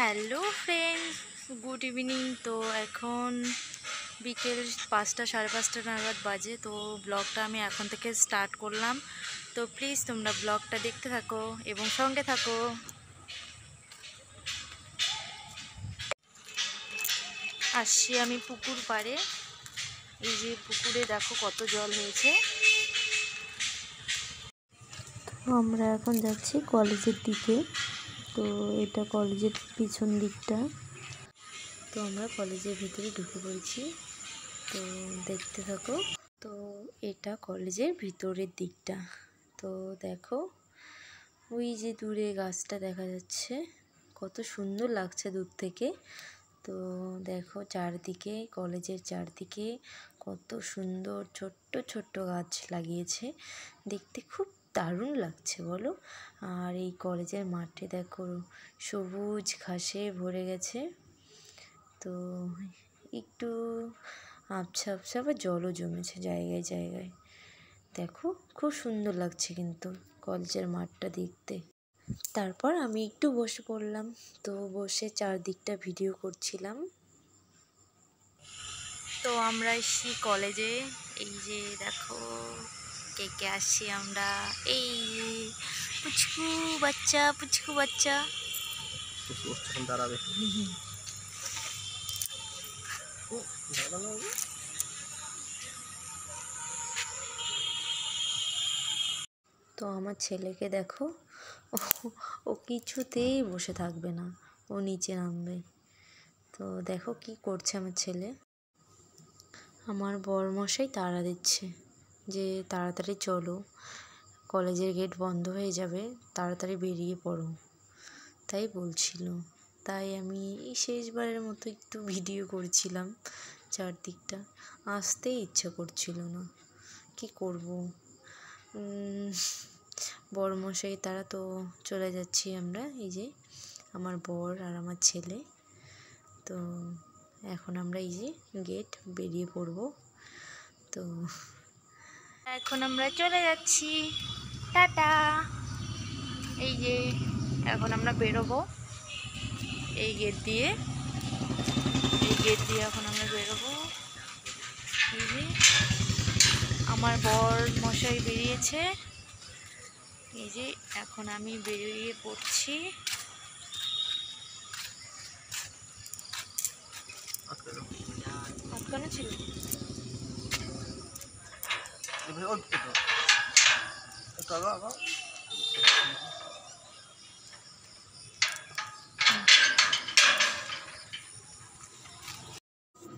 Hello friends, good evening. তো এখন বিকেল 5টা, 5:30 নাগাদ বাজে। তো ব্লগটা আমি এখন থেকে স্টার্ট করলাম। তো প্লিজ তোমরা ব্লগটা দেখতে থাকো এবং সঙ্গে থাকো। আসছি আমি পুকুর পাড়ে। এই যে পুকুরে দেখো কত জল হয়েছে। আমরা এখন যাচ্ছি কলেজের দিকে। তো এটা কলেজের পিছন দিকটা। তো আমরা কলেজের ভিতরে ঢুকে পড়েছি। তো দেখতে থাকো। তো এটা কলেজের ভিতরের দিকটা। তো দেখো ওই যে দূরে গাছটা দেখা যাচ্ছে, কত সুন্দর লাগছে দূর থেকে। তো দেখো চারদিকে, কলেজের চারদিকে কত সুন্দর ছোট্ট ছোট্ট গাছ লাগিয়েছে, দেখতে খুব দারুণ লাগছে বলো। আর এই কলেজের মাঠে দেখো সবুজ ঘাসে ভরে গেছে। তো একটু আবছা আবছা আবার জলও জমেছে জায়গায় জায়গায়। দেখো খুব সুন্দর লাগছে কিন্তু কলেজের মাঠটা দেখতে। তারপর আমি একটু বসে পড়লাম। তো বসে চারদিকটা ভিডিও করছিলাম। তো আমরা এসছি কলেজে। এই যে দেখো কে কে আসছি আমরা। এই পুচকু বাচ্চা, পুচকু বাচ্চা দাঁড়াবে। তো আমার ছেলেকে দেখো, ও কিছুতেই বসে থাকবে না, ও নিচে নামবে। তো দেখো কি করছে আমার ছেলে। আমার বরমশাই তাড়া দিচ্ছে যে তাড়াতাড়ি চলো, কলেজের গেট বন্ধ হয়ে যাবে, তাড়াতাড়ি বেরিয়ে পড়ো, তাই বলছিল। তাই আমি এই শেষবারের মতো একটু ভিডিও করছিলাম চারদিকটা। আসতেই ইচ্ছা করছিল না, কি করব। বরমশাই তারা তো চলে যাচ্ছি আমরা, এই যে আমার বর আর আমার ছেলে। তো এখন আমরা এই যে গেট বেরিয়ে পড়ব। তো এখন আমরা চলে যাচ্ছি, টাটা। এই যে এখন আমরা বেরোবো এই গেট দিয়ে, এখন আমরা বেরোবো। এই যে আমার বর মশাই বেরিয়েছে। এই যে এখন আমি বেরিয়ে পড়ছি। আটকানো ছিল।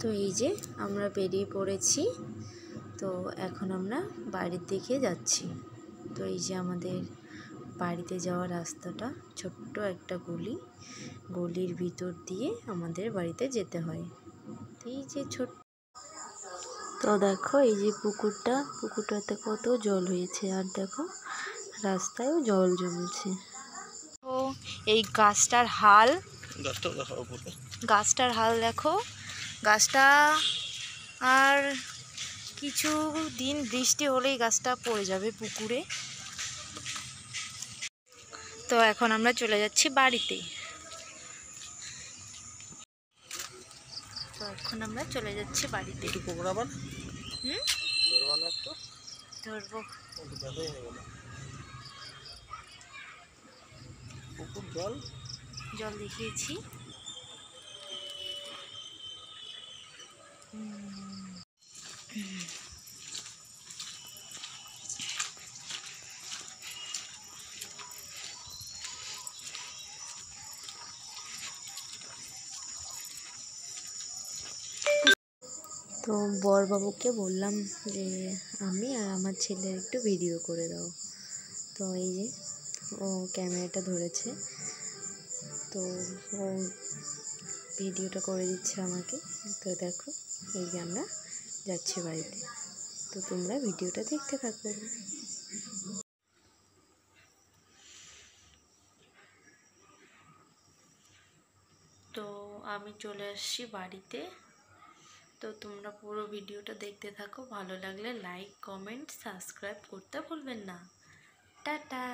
তো এই যে আমরা বেরিয়ে পড়েছি। তো এখন আমরা বাড়ির দিকে যাচ্ছি। তো এই যে আমাদের বাড়িতে যাওয়ার রাস্তাটা, ছোট্ট একটা গলির ভিতর দিয়ে আমাদের বাড়িতে যেতে হয়। তো এই যে ছোট্ট, তো দেখো এই যে পুকুরটাতে কত জল হয়েছে, আর দেখো রাস্তায়ও জল জমেছে। তো এই গাছটার হাল দেখো। গাছটা আর কিছু দিন বৃষ্টি হলেই গাছটা পড়ে যাবে পুকুরে। তো এখন আমরা চলে যাচ্ছি বাড়িতে। তো এখন আমরা চলে যাচ্ছি বাড়িতে। ধরবো। জল দেখিয়েছি। তো বরবাবুকে বললাম যে আমি আর আমার ছেলের একটু ভিডিও করে দাও। তো এই যে ও ক্যামেরাটা ধরেছে, তো ও ভিডিওটা করে দিচ্ছে আমাকে। তো দেখো এই যে আমরা যাচ্ছি বাড়িতে। তো তোমরা ভিডিওটা দেখতে থাকো। তো আমি চলে আসছি বাড়িতে। তো তোমরা পুরো ভিডিওটা দেখতে থাকো, ভালো লাগলে লাইক, কমেন্ট, সাবস্ক্রাইব করতে ভুলবেন না। টাটা।